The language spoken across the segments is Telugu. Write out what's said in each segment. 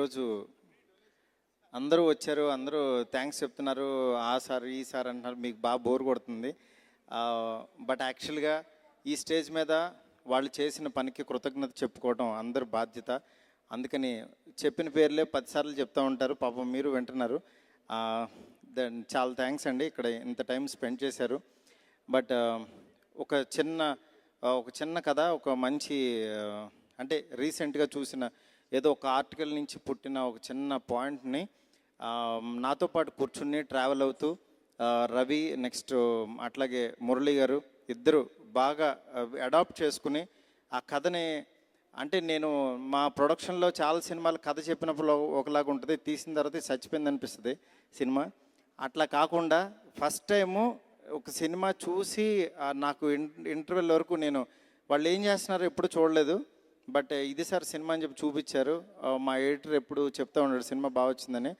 ఈరోజు అందరూ వచ్చారు, అందరూ థ్యాంక్స్ చెప్తున్నారు, ఆ సార్ ఈ సార్ అంటున్నారు, మీకు బాగా బోర్ కొడుతుంది. బట్ యాక్చువల్గా ఈ స్టేజ్ మీద వాళ్ళు చేసిన పనికి కృతజ్ఞత చెప్పుకోవడం అందరు బాధ్యత. అందుకని చెప్పిన పేర్లే 10 సార్లు చెప్తూ ఉంటారు, పాపం మీరు వింటున్నారు. చాలా థ్యాంక్స్ అండి, ఇక్కడ ఇంత టైం స్పెండ్ చేశారు. బట్ ఒక చిన్న కథ, ఒక మంచి అంటే రీసెంట్గా చూసిన ఏదో ఒక ఆర్టికల్ నుంచి పుట్టిన ఒక చిన్న పాయింట్ని నాతో పాటు కూర్చుని ట్రావెల్ అవుతూ రవి నెక్స్ట్ అట్లాగే మురళి గారు ఇద్దరు బాగా అడాప్ట్ చేసుకుని ఆ కథని, అంటే నేను మా ప్రొడక్షన్లో చాలా సినిమాలు కథ చెప్పినప్పుడు ఒకలాగా ఉంటుంది, తీసిన తర్వాత చచ్చిపోయింది అనిపిస్తుంది సినిమా. అట్లా కాకుండా ఫస్ట్ టైము ఒక సినిమా చూసి నాకు ఇంటర్వెల్ వరకు నేను వాళ్ళు ఏం చేస్తున్నారో ఎప్పుడు చూడలేదు. బట్ ఇది సార్ సినిమా అని చెప్పి చూపించారు. మా ఎడిటర్ ఎప్పుడు చెప్తూ ఉన్నాడు సినిమా బాగా వచ్చిందని,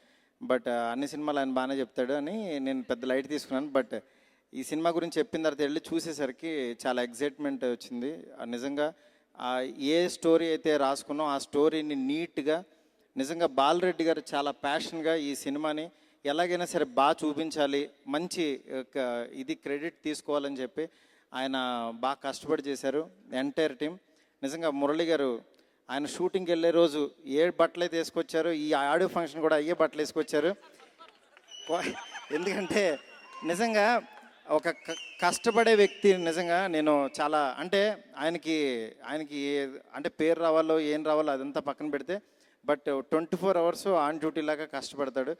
బట్ అన్ని సినిమాలు ఆయన బాగానే చెప్తాడు అని నేను పెద్ద లైట్ తీసుకున్నాను. బట్ ఈ సినిమా గురించి చెప్పిన తర్వాత వెళ్ళి చూసేసరికి చాలా ఎగ్జైట్మెంట్ వచ్చింది. నిజంగా ఏ స్టోరీ అయితే రాసుకున్నాం ఆ స్టోరీని నీట్గా నిజంగా బాలరెడ్డి గారు చాలా ప్యాషన్గా ఈ సినిమాని ఎలాగైనా సరే బాగా చూపించాలి, మంచి ఇది క్రెడిట్ తీసుకోవాలని చెప్పి ఆయన బాగా కష్టపడి చేశారు ఎంటైర్ టీం. నిజంగా మురళి గారు ఆయన షూటింగ్కి వెళ్ళే రోజు ఏ బట్టలు అయితే వేసుకొచ్చారో ఈ ఆడియో ఫంక్షన్ కూడా అయ్యే బట్టలు వేసుకొచ్చారు. ఎందుకంటే నిజంగా ఒక కష్టపడే వ్యక్తి, నిజంగా నేను చాలా అంటే ఆయనకి అంటే పేరు రావాలో ఏం రావాలో అదంతా పక్కన పెడితే, బట్ 24 hours ఆన్ డ్యూటీ లాగా కష్టపడతాడు.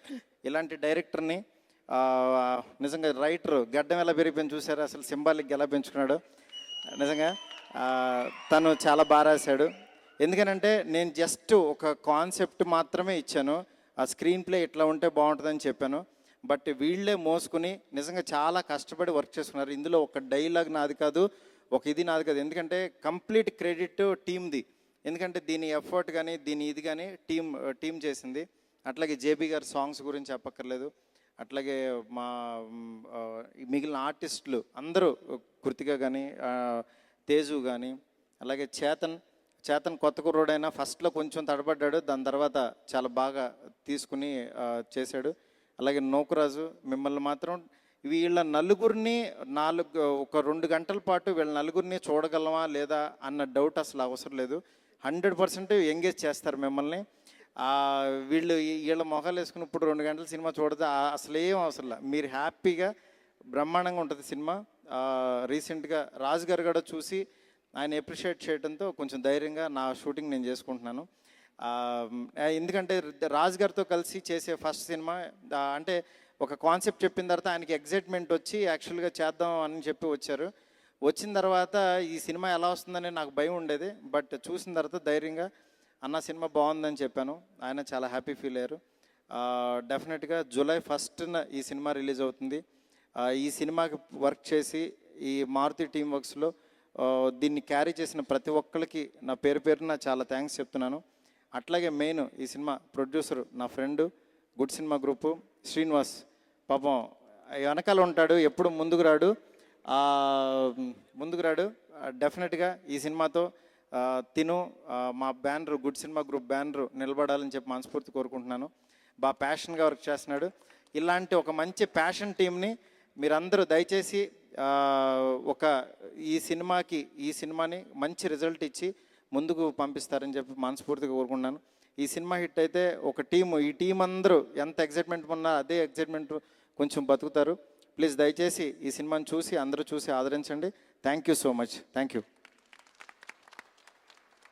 ఇలాంటి డైరెక్టర్ని నిజంగా రైటర్ గడ్డం ఎలా పెరిగిపోయింది చూసారు, అసలు సింబాలిక్ ఎలా పెంచుకున్నాడు. నిజంగా తను చాలా బాగా రాశాడు. ఎందుకనంటే నేను జస్ట్ ఒక కాన్సెప్ట్ మాత్రమే ఇచ్చాను, ఆ స్క్రీన్ ప్లే ఇట్లా ఉంటే బాగుంటుందని చెప్పాను. బట్ వీళ్ళే మోసుకుని నిజంగా చాలా కష్టపడి వర్క్ చేసుకున్నారు. ఇందులో ఒక డైలాగ్ నాది కాదు, ఒక ఇది నాది కాదు, ఎందుకంటే కంప్లీట్ క్రెడిట్ టీమ్ది. ఎందుకంటే దీని ఎఫర్ట్ కానీ దీని ఇది కానీ టీం చేసింది. అట్లాగే జేబీ గారి సాంగ్స్ గురించి చెప్పక్కర్లేదు. అట్లాగే మా మిగిలిన ఆర్టిస్టులు అందరూ, కృతిక కానీ తేజు కానీ అలాగే చేతన్ కొత్త కుర్రోడైనా ఫస్ట్లో కొంచెం తడబడ్డాడు, దాని తర్వాత చాలా బాగా తీసుకుని చేశాడు. అలాగే నోకురాజు, మిమ్మల్ని మాత్రం వీళ్ళ నలుగురిని ఒక 2 గంటల పాటు వీళ్ళ నలుగురిని చూడగలమా లేదా అన్న డౌట్ అసలు అవసరం లేదు. 100% ఎంగేజ్ చేస్తారు మిమ్మల్ని. వీళ్ళ మొహాలు వేసుకుని ఇప్పుడు 2 గంటల సినిమా చూడదు అసలు ఏం అవసరం లేదు, మీరు హ్యాపీగా బ్రహ్మాండంగా ఉంటుంది సినిమా. రీసెంట్గా రాజు గారు కూడా చూసి ఆయన అప్రిషియేట్ చేయడంతో కొంచెం ధైర్యంగా నా షూటింగ్ నేను చేసుకుంటున్నాను. ఎందుకంటే రాజు గారితో కలిసి చేసే ఫస్ట్ సినిమా, అంటే ఒక కాన్సెప్ట్ చెప్పిన తర్వాత ఆయనకి ఎగ్జైట్మెంట్ వచ్చి యాక్చువల్గా చేద్దాం అని చెప్పి వచ్చారు. వచ్చిన తర్వాత ఈ సినిమా ఎలా వస్తుందని నాకు భయం ఉండేది, బట్ చూసిన తర్వాత ధైర్యంగా అన్న సినిమా బాగుందని చెప్పాను. ఆయన చాలా హ్యాపీ ఫీల్ అయ్యారు. డెఫినెట్గా July 1st ఈ సినిమా రిలీజ్ అవుతుంది. ఈ సినిమాకి వర్క్ చేసి ఈ మారుతి టీమ్ వర్క్స్లో దీన్ని క్యారీ చేసిన ప్రతి ఒక్కరికి నా పేరున చాలా థ్యాంక్స్ చెప్తున్నాను. అట్లాగే మెయిన్ ఈ సినిమా ప్రొడ్యూసరు నా friend good cinema group Srinivas, పాపం వెనకాల ఉంటాడు, ఎప్పుడు ముందుకు రాడు. డెఫినెట్గా ఈ సినిమాతో మా banner good cinema group banner నిలబడాలని చెప్పి మనస్ఫూర్తి కోరుకుంటున్నాను. బాగా ప్యాషన్గా వర్క్ చేస్తున్నాడు. ఇలాంటి ఒక మంచి ప్యాషన్ టీంని మీరందరూ దయచేసి ఈ సినిమాని మంచి రిజల్ట్ ఇచ్చి ముందుకు పంపిస్తారని చెప్పి మనస్ఫూర్తిగా కోరుకుంటున్నాను. ఈ సినిమా హిట్ అయితే ఈ టీం అందరూ ఎంత ఎగ్జైట్మెంట్ ఉన్నా అదే ఎగ్జైట్మెంట్ కొంచెం బతుకుతారు. ప్లీజ్ దయచేసి ఈ సినిమాని అందరూ చూసి ఆదరించండి. Thank you so much. Thank you.